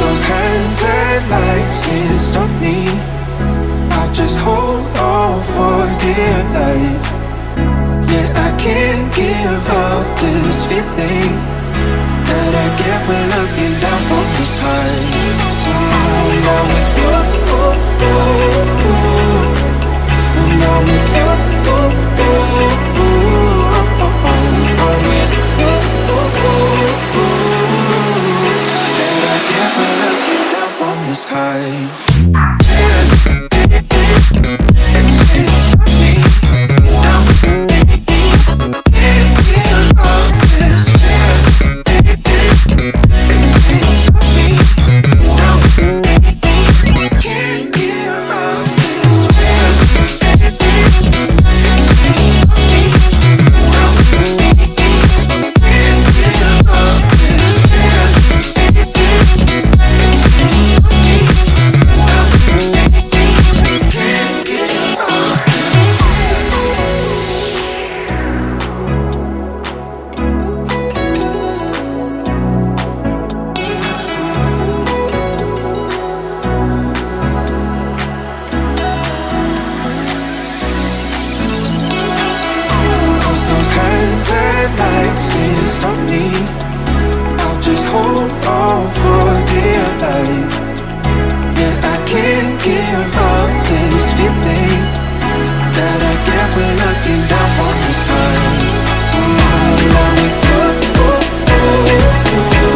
Those hands and lights can't stop me. I just hold on for dear life. Yeah, I can't give up this feeling that I get when looking down from the sky. Now with you, now with you, the sky. Lights can't stop me. I'll just hold on for dear life. Yeah, I can't give up this feeling that I get when looking down from the sky. Now with you, now with you,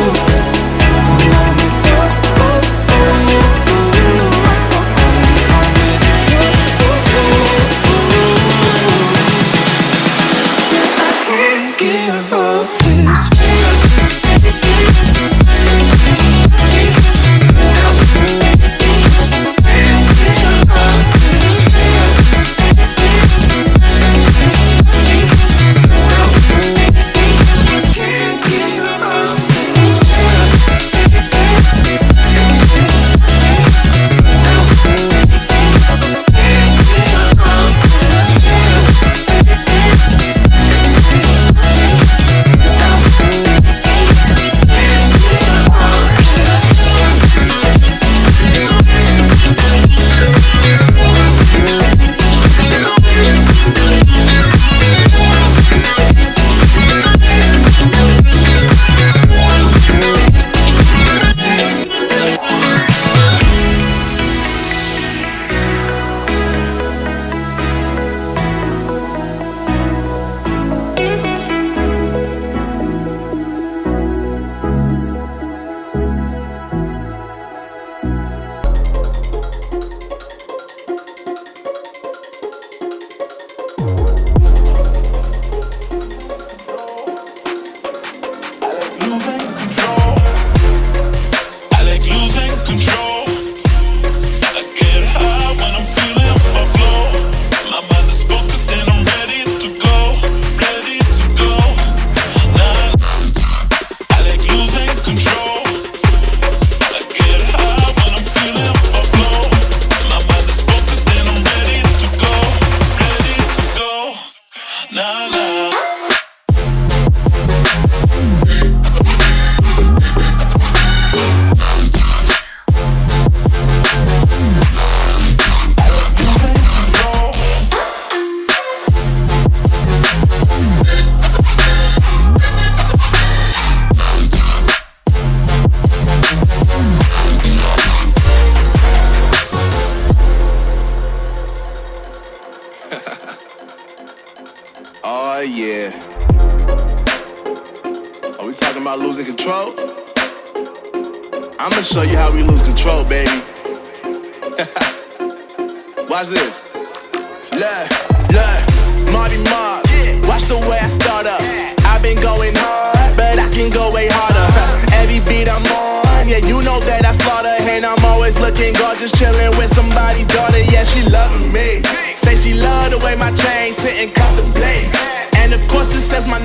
give up this Oh yeah. Are we talking about losing control? I'ma show you how we lose control, baby. Watch this. Look, Marty Mark. Watch the way I start up. I've been going hard, but I can go way harder. Every beat I'm on, yeah, you know that I slaughter. And I'm always looking gorgeous, chilling with somebody's daughter. Yeah, she loving me. Say she love the way my chain sit and contemplate. And of course it says my